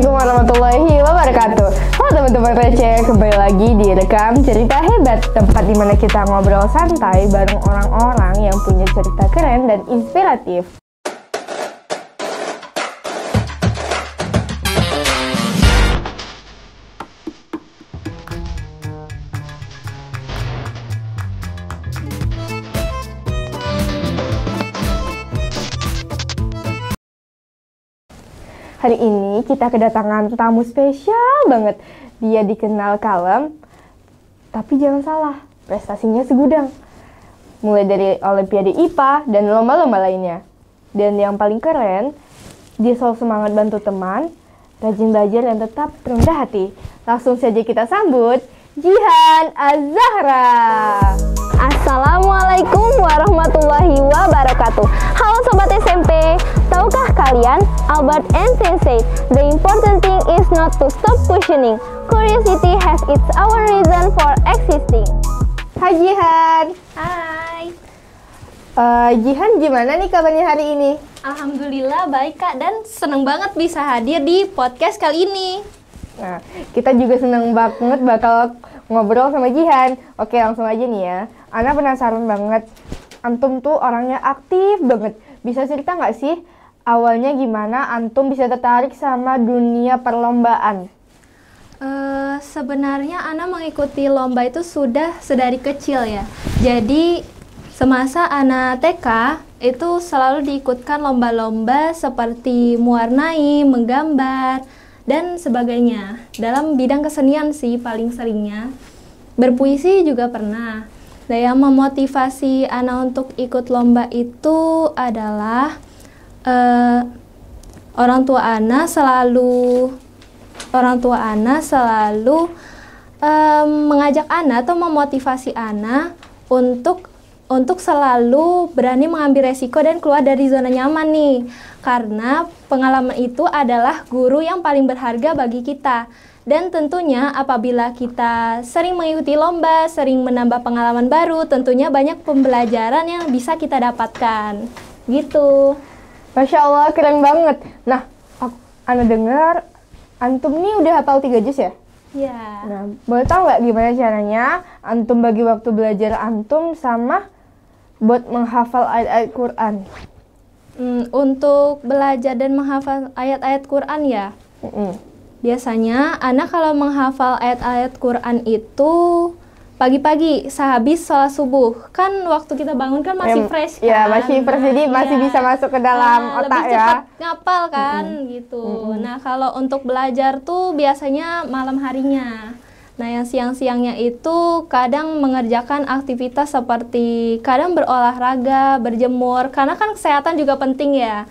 Assalamualaikum warahmatullahi wabarakatuh. Halo teman-teman receh, kembali lagi di Rekam Cerita Hebat, tempat dimana kita ngobrol santai bareng orang-orang yang punya cerita keren dan inspiratif. Hari ini kita kedatangan tamu spesial banget. Dia dikenal kalem, tapi jangan salah, prestasinya segudang. Mulai dari Olimpiade IPA dan lomba-lomba lainnya. Dan yang paling keren, dia selalu semangat bantu teman, rajin belajar dan tetap rendah hati. Langsung saja kita sambut Jihan Az-Zahra. Assalamualaikum warahmatullahi wabarakatuh. Halo Sobat SMP, tahukah kalian Albert Einstein said, the important thing is not to stop questioning. Curiosity has its own reason for existing. Hai Jihan. Hai. Jihan, gimana nih kabarnya hari ini? Alhamdulillah baik Kak, dan seneng banget bisa hadir di podcast kali ini. Nah, kita juga seneng banget bakal ngobrol sama Jihan. Oke, langsung aja nih ya. Ana penasaran banget. Antum tuh orangnya aktif banget. Bisa cerita nggak sih awalnya gimana Antum bisa tertarik sama dunia perlombaan? Sebenarnya Ana mengikuti lomba itu sudah sedari kecil ya. Jadi semasa Ana TK itu selalu diikutkan lomba-lomba seperti mewarnai, menggambar, dan sebagainya. Dalam bidang kesenian sih paling seringnya. Berpuisi juga pernah. Dan yang memotivasi Ana untuk ikut lomba itu adalah orang tua Ana selalu mengajak Ana atau memotivasi Ana untuk selalu berani mengambil resiko dan keluar dari zona nyaman nih. Karena pengalaman itu adalah guru yang paling berharga bagi kita. Dan tentunya apabila kita sering mengikuti lomba, sering menambah pengalaman baru, tentunya banyak pembelajaran yang bisa kita dapatkan. Gitu. Masya Allah, keren banget. Nah, Ana dengar Antum nih udah hafal 3 juz ya? Ya. Nah, boleh tahu nggak gimana caranya Antum bagi waktu belajar Antum sama buat menghafal ayat-ayat Quran? Untuk belajar dan menghafal ayat-ayat Quran ya? Biasanya, Ana kalau menghafal ayat-ayat Quran itu pagi-pagi, sehabis sholat subuh. Kan waktu kita bangun kan masih fresh kan? Ya, masih fresh, jadi masih bisa masuk ke dalam otak lebih ya. cepat ngapal kan, gitu. Nah, kalau untuk belajar tuh biasanya malam harinya. Nah, yang siang-siangnya itu kadang mengerjakan aktivitas seperti kadang berolahraga, berjemur, karena kan kesehatan juga penting ya.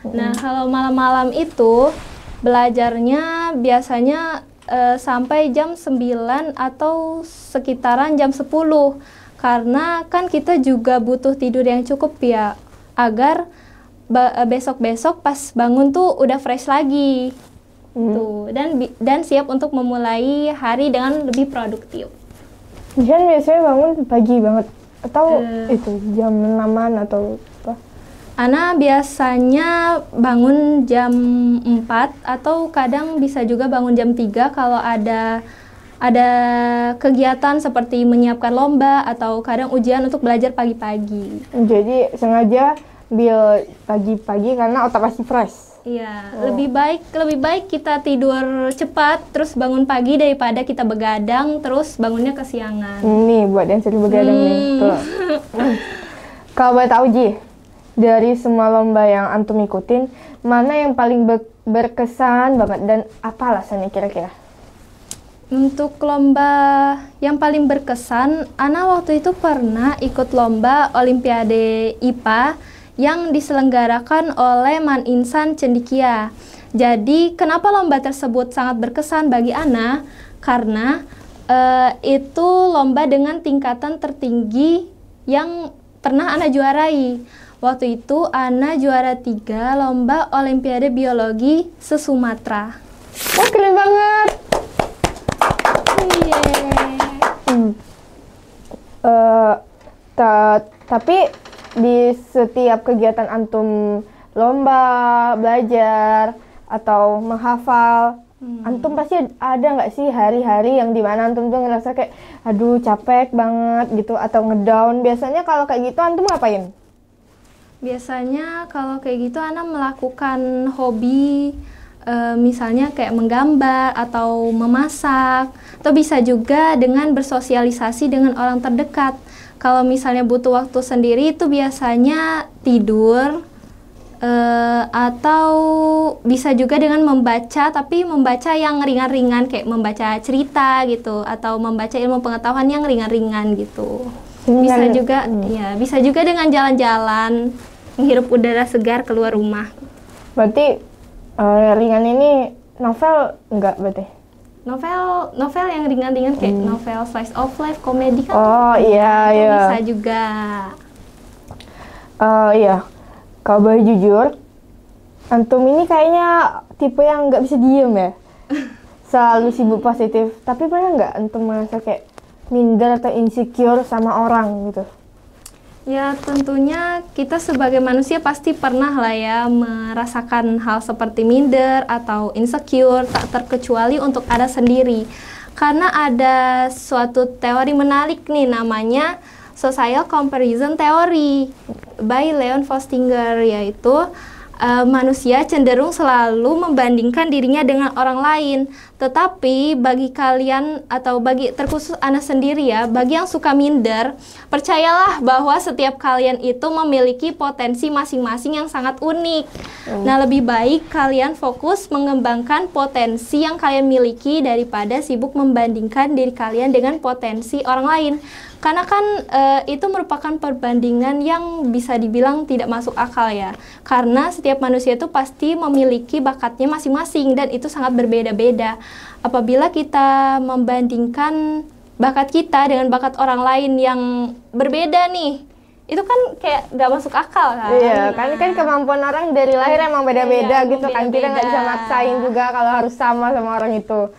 Nah, kalau malam-malam itu belajarnya biasanya sampai jam 9 atau sekitaran jam 10. Karena kan kita juga butuh tidur yang cukup ya, agar besok-besok pas bangun tuh udah fresh lagi. Tuh, dan siap untuk memulai hari dengan lebih produktif. Jihan biasanya bangun pagi banget atau itu jam 6-an atau apa? Ana biasanya bangun jam 4 atau kadang bisa juga bangun jam 3 kalau ada kegiatan seperti menyiapkan lomba atau kadang ujian untuk belajar pagi-pagi. Jadi sengaja bil pagi-pagi karena otak masih fresh. Iya, lebih baik kita tidur cepat terus bangun pagi daripada kita begadang terus bangunnya kesiangan. Nih buat yang sering begadang nih. Tuh. Kalau boleh tahu Ji, dari semua lomba yang Antum ikutin, mana yang paling berkesan banget dan apa alasannya kira-kira? Untuk lomba yang paling berkesan, Ana waktu itu pernah ikut lomba Olimpiade IPA yang diselenggarakan oleh Man Insan Cendekia. Jadi, kenapa lomba tersebut sangat berkesan bagi Ana? Karena itu lomba dengan tingkatan tertinggi yang pernah Ana juarai. Waktu itu Ana juara 3 lomba Olimpiade Biologi se-Sumatera. Wah, keren banget! Tapi di setiap kegiatan Antum lomba, belajar, atau menghafal. Antum pasti ada nggak sih hari-hari yang dimana antum tuh ngerasa kayak aduh capek banget gitu atau ngedown. Biasanya kalau kayak gitu antum ngapain? Biasanya kalau kayak gitu Ana melakukan hobi, misalnya kayak menggambar atau memasak, atau bisa juga dengan bersosialisasi dengan orang terdekat. Kalau misalnya butuh waktu sendiri itu biasanya tidur, atau bisa juga dengan membaca, tapi membaca yang ringan-ringan kayak membaca cerita gitu, atau membaca ilmu pengetahuan yang ringan-ringan gitu. Bisa juga, ya bisa juga dengan jalan-jalan, menghirup udara segar keluar rumah. Berarti ringan ini novel enggak berarti? Novel yang ringan-ringan kayak novel slice of life, komedi kan? Oh iya iya. Bisa juga. Iya. Kalau boleh jujur, antum ini kayaknya tipe yang nggak bisa diem ya. Selalu sibuk positif. Tapi pernah nggak antum merasa kayak minder atau insecure sama orang gitu? Ya tentunya kita sebagai manusia pasti pernah lah ya merasakan hal seperti minder atau insecure, tak terkecuali untuk Ana sendiri. Karena ada suatu teori menarik nih namanya Social Comparison Theory by Leon Festinger, yaitu manusia cenderung selalu membandingkan dirinya dengan orang lain. Tetapi bagi kalian atau bagi terkhusus Ana sendiri ya, bagi yang suka minder, percayalah bahwa setiap kalian itu memiliki potensi masing-masing yang sangat unik. Nah, lebih baik kalian fokus mengembangkan potensi yang kalian miliki daripada sibuk membandingkan diri kalian dengan potensi orang lain. Karena kan itu merupakan perbandingan yang bisa dibilang tidak masuk akal ya. Karena setiap manusia itu pasti memiliki bakatnya masing-masing dan itu sangat berbeda-beda. Apabila kita membandingkan bakat kita dengan bakat orang lain yang berbeda nih, itu kan kayak gak masuk akal kan? Iya, kan kemampuan orang dari lahir emang beda-beda gitu kan. Kita nggak bisa maksain juga kalau harus sama orang itu.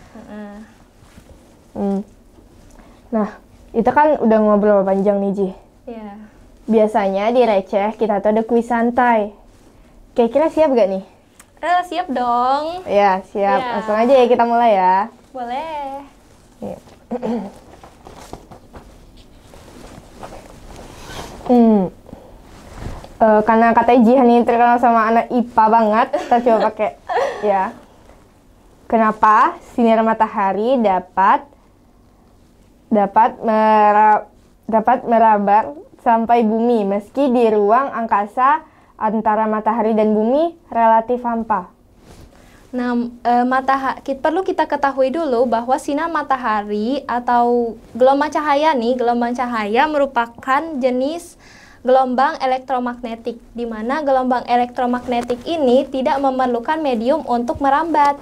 Nah, itu kan udah ngobrol panjang nih, Ji. Iya. Biasanya di Receh kita tuh ada kuis santai. Kira-kira siap gak nih? Siap dong. Ya, siap. Iya. Langsung aja ya kita mulai ya. Boleh. Iya. Karena katanya Jihan ini terkenal sama anak IPA banget, kita coba pakai ya. Kenapa sinar matahari dapat merabar sampai bumi meski di ruang angkasa antara matahari dan bumi relatif hampa? Nah, perlu kita ketahui dulu bahwa sinar matahari atau gelombang cahaya merupakan jenis gelombang elektromagnetik, di mana gelombang elektromagnetik ini tidak memerlukan medium untuk merambat.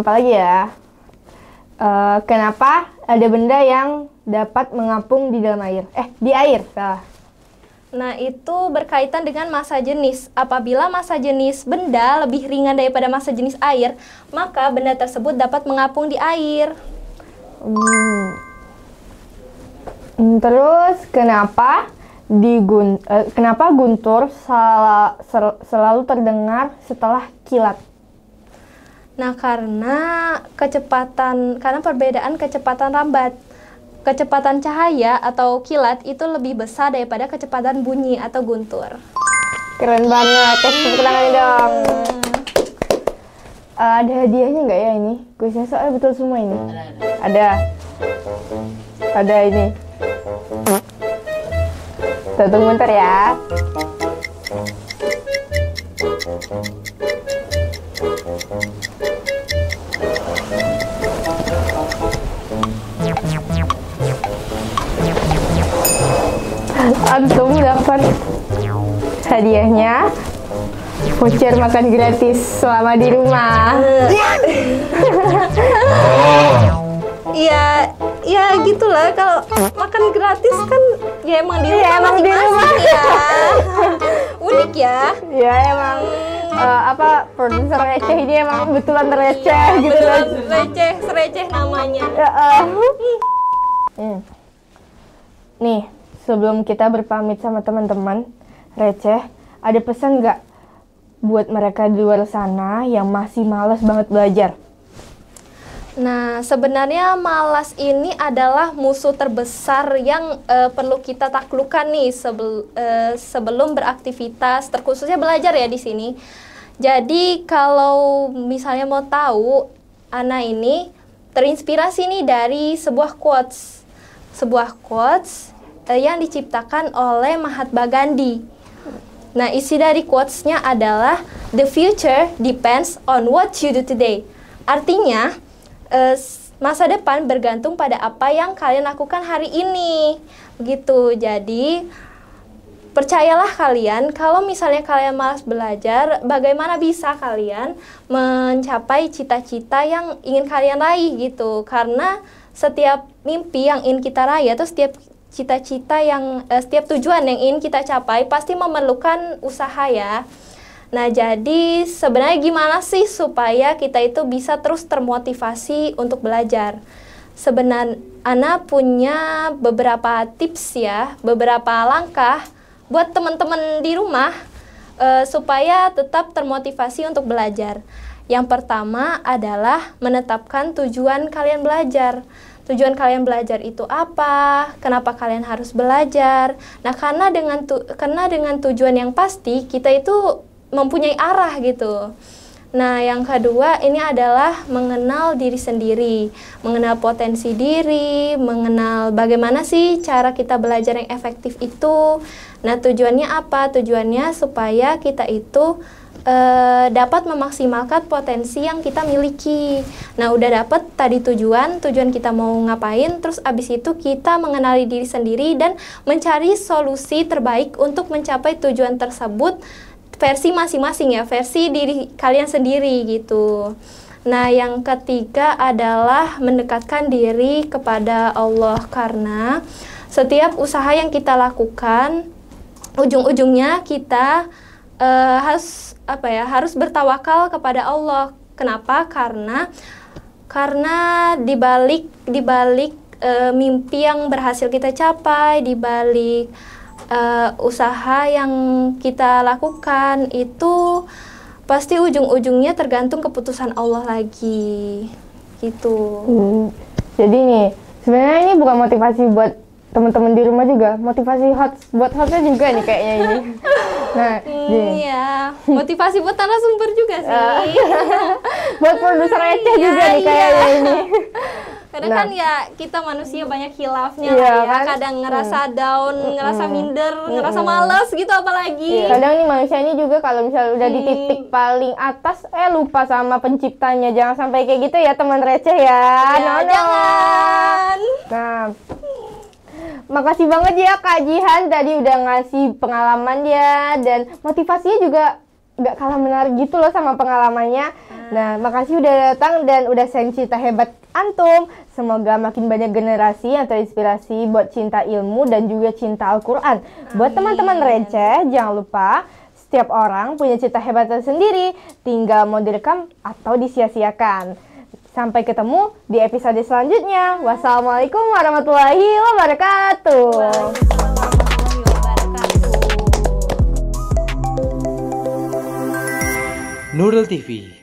Apalagi ya? Kenapa ada benda yang dapat mengapung di dalam air? Di air, salah. Nah, itu berkaitan dengan massa jenis. Apabila massa jenis benda lebih ringan daripada massa jenis air, maka benda tersebut dapat mengapung di air. Terus kenapa guntur selalu terdengar setelah kilat? Nah, karena perbedaan kecepatan rambat. Kecepatan cahaya atau kilat itu lebih besar daripada kecepatan bunyi atau guntur. Keren banget, tepuk tangan dong. Ada hadiahnya nggak ya ini? Kuisnya soalnya betul semua ini. Ada ini. Tunggu bentar ya. Antum dapat hadiahnya voucher makan gratis selama di rumah. Ya gitulah, kalau makan gratis kan ya emang di rumah, Iya, emang di rumah. ya. Unik ya. Ya emang produser receh ini emang betulan receh gitu Beneran kan. receh namanya. Nih, sebelum kita berpamit sama teman-teman receh, ada pesan nggak buat mereka di luar sana yang masih malas banget belajar? Nah, sebenarnya malas ini adalah musuh terbesar yang perlu kita taklukkan nih sebelum beraktivitas, terkhususnya belajar ya di sini. Jadi kalau misalnya mau tahu, Ana ini terinspirasi nih dari sebuah quotes yang diciptakan oleh Mahatma Gandhi. Nah, isi dari quotes-nya adalah "The future depends on what you do today." Artinya, masa depan bergantung pada apa yang kalian lakukan hari ini. Begitu. Jadi, percayalah kalian, kalau misalnya kalian malas belajar, bagaimana bisa kalian mencapai cita-cita yang ingin kalian raih gitu. Karena setiap mimpi yang ingin kita raih atau setiap cita-cita setiap tujuan yang ingin kita capai pasti memerlukan usaha ya. Nah, jadi sebenarnya gimana sih supaya kita itu bisa terus termotivasi untuk belajar? Sebenarnya Ana punya beberapa tips ya, beberapa langkah buat teman-teman di rumah supaya tetap termotivasi untuk belajar. Yang pertama adalah menetapkan tujuan kalian belajar. Tujuan kalian belajar itu apa? Kenapa kalian harus belajar? Nah, karena dengan tujuan yang pasti, kita itu mempunyai arah gitu. Nah, yang kedua ini adalah mengenal diri sendiri, mengenal potensi diri, mengenal bagaimana sih cara kita belajar yang efektif itu. Nah, tujuannya apa? Tujuannya supaya kita itu dapat memaksimalkan potensi yang kita miliki. Nah, udah dapat tadi tujuan kita mau ngapain, terus abis itu kita mengenali diri sendiri dan mencari solusi terbaik untuk mencapai tujuan tersebut versi masing-masing ya, versi diri kalian sendiri gitu. Nah, yang ketiga adalah mendekatkan diri kepada Allah, karena setiap usaha yang kita lakukan ujung-ujungnya kita harus bertawakal kepada Allah. Kenapa? Karena dibalik mimpi yang berhasil kita capai, dibalik usaha yang kita lakukan itu pasti ujung-ujungnya tergantung keputusan Allah lagi gitu. Jadi nih, sebenarnya ini bukan motivasi buat teman-teman di rumah juga, motivasi buat hostnya juga nih kayaknya ini. Nah, iya, motivasi buat narasumber juga sih. Buat produser receh juga nih kayaknya ini. Kadang kan ya kita manusia banyak hilafnya iya, lah ya, kan? Kadang ngerasa down, ngerasa minder, ngerasa males gitu apalagi. Kadang nih manusia ini juga kalau misalnya udah di titik paling atas, lupa sama penciptanya. Jangan sampai kayak gitu ya teman receh ya. Jangan. Nah, makasih banget ya Kak Jihan tadi udah ngasih pengalaman ya, dan motivasinya juga gak kalah menarik gitu loh sama pengalamannya. Nah, makasih udah datang dan udah sharing cerita hebat antum. Semoga makin banyak generasi yang terinspirasi buat cinta ilmu dan juga cinta Al-Quran. Buat teman-teman receh, jangan lupa setiap orang punya cerita hebat tersendiri, tinggal mau direkam atau disia-siakan. Sampai ketemu di episode selanjutnya. Wassalamualaikum warahmatullahi wabarakatuh. Nurul TV.